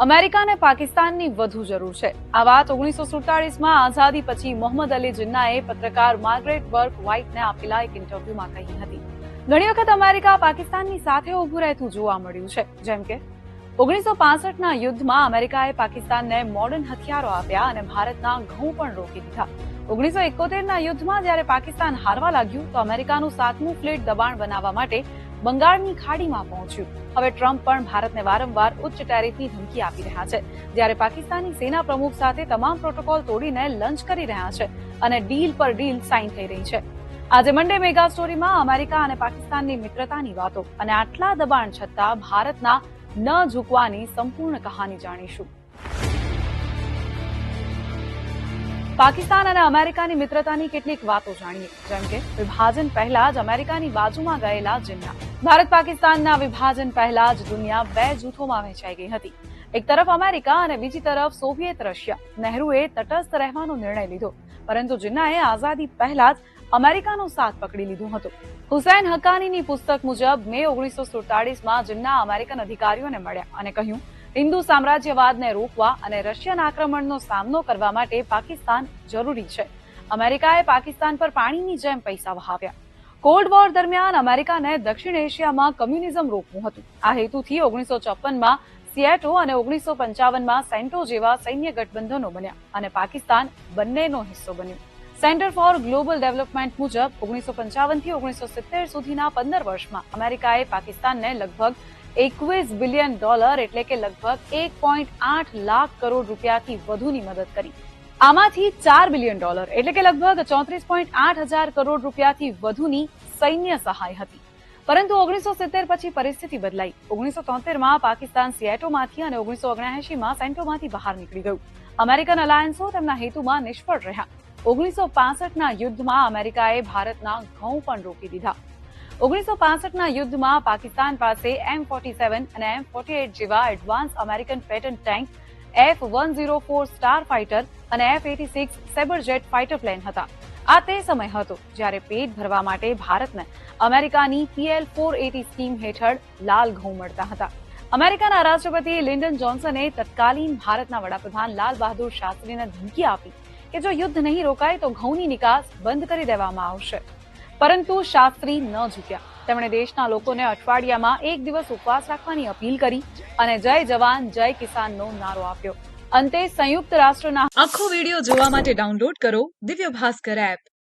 America અને પાકિસ્તાનની વધુ જરૂર છે. આ વાત 1947માં આઝાદી પછી મોહમ્મદ અલી જિન્નાએ પત્રકાર માર્ગરેટ બર્ક વ્હાઇટને આપેલા એક ઇન્ટરવ્યુમાં કહી હતી. ઘણી વખત અમેરિકા પાકિસ્તાનની સાથે ઉભું રહેતું જોવા મળ્યું છે. જેમ કે 1965ના યુદ્ધમાં અમેરિકાએ પાકિસ્તાનને મોડર્ન હથિયારો આપ્યા અને ભારતના ઘઉં પણ રોકી દીધા. 1971ના યુદ્ધમાં જ્યારે પાકિસ્તાન હારવા લાગ્યું તો અમેરિકાનું 7મું ફ્લીટ દબાણ બનાવવા માટે બંગાળની ખાડીમાં પહોંચ્યું. હવે ટ્રમ્પ પણ ભારતને વારંવાર ઉચ્ચ ટેરિફની ધમકી આપી રહ્યા છે, જ્યારે પાકિસ્તાની સેના પ્રમુખ સાથે તમામ પ્રોટોકોલ તોડીને લંચ કરી રહ્યા છે અને ડીલ પર ડીલ સાઇન થઈ રહી છે. આજે મંડે મેગા સ્ટોરીમાં અમેરિકા અને પાકિસ્તાનની મિત્રતાની વાતો અને આટલા દબાણ છતાં ભારતના ન ઝૂકવાની સંપૂર્ણ કહાની જાણીશું. પાકિસ્તાન અને અમેરિકાની મિત્રતાની કેટલીક વાતો જાણીએ. જેમ કે વિભાજન પહેલા જ અમેરિકાની બાજુમાં ગયેલા જિન્ના. ભારત પાકિસ્તાનના વિભાજન પહેલા જ દુનિયા બે જૂથોમાં વહેંચાઈ ગઈ હતી. એક તરફ અમેરિકા અને બીજી તરફ સોવિયેત રશિયા. નહેરુએ તટસ્થ રહેવાનો નિર્ણય લીધો, પરંતુ જિન્નાએ આઝાદી પહેલા જ અમેરિકાનો સાથ પકડી લીધો હતો. હુસૈન હક્કાનીની પુસ્તક મુજબ મે 1947માં જિન્ના અમેરિકન અધિકારીઓને મળ્યા અને કહ્યું, હિન્દુ સામ્રાજ્યવાદને રોકવા અને રશિયન આક્રમણનો સામનો કરવા માટે પાકિસ્તાન જરૂરી છે. અમેરિકાએ પાકિસ્તાન પર પાણીની જેમ પૈસા વહાવ્યા. કોલ્ડ વોર દરમિયાન અમેરિકાને દક્ષિણ એશિયામાં કમ્યુનિઝમ રોકવું હતું. આ હેતુથી 1954માં સિએટો અને 1955માં સેન્ટો જેવા સૈન્ય ગઠબંધનો બન્યા અને પાકિસ્તાન બંનેનો હિસ્સો બન્યું. સેન્ટર ફોર ગ્લોબલ ડેવલપમેન્ટ મુજબ 1955થી 1970 સુધીના 15 વર્ષમાં અમેરિકાએ પાકિસ્તાનને લગભગ $21 બિલિયન એટલે કે લગભગ 1.8 લાખ કરોડ રૂપિયાથી વધુની મદદ કરી. આમાંથી $4 બિલિયન એટલે કે લગભગ 34.8 હજાર કરોડ રૂપિયાથી વધુની સૈન્ય સહાય હતી. પરંતુ 1970 પછી પરિસ્થિતિ બદલાઈ. 1973માં પાકિસ્તાન સિએટોમાંથી અને 1979માં સેન્ટોમાંથી બહાર નીકળી ગયું. અમેરિકન અલાયન્સો તેમના હેતુમાં નિષ્ફળ રહ્યા. 1965ના યુદ્ધમાં અમેરિકાએ ભારતના ઘઉં પણ રોકી દીધા. 1965ના યુદ્ધમાં પાકિસ્તાન પાસે M47 અને M48 જેવા advance American patent tank, F-104 star fighter અને F-86 Sabre jet fighter plane હતા. આ તે સમય હતો જ્યારે પેટ ભરવા માટે ભારતને અમેરિકાની PL-480 સ્કીમ હેઠળ લાલ ઘઉં મળતા હતા. અમેરિકાના રાષ્ટ્રપતિ લિન્ડન જોન્સને તત્કાલીન ભારતના વડાપ્રધાન લાલ બહાદુર શાસ્ત્રીને ધમકી આપી કે જો યુદ્ધ નહીં રોકાય તો ઘઉંની નિકાસ બંધ કરી દેવામાં આવશે. પરંતુ શાસ્ત્રી ન ઝૂક્યા. તેમણે દેશના લોકોને અઠવાડિયામાં એક દિવસ ઉપવાસ રાખવાની અપીલ કરી અને જય જવાન જય કિસાનનો નારો આપ્યો. અંતે સંયુક્ત રાષ્ટ્રના આખો વિડીયો જોવા માટે ડાઉનલોડ કરો દિવ્ય ભાસ્કર એપ.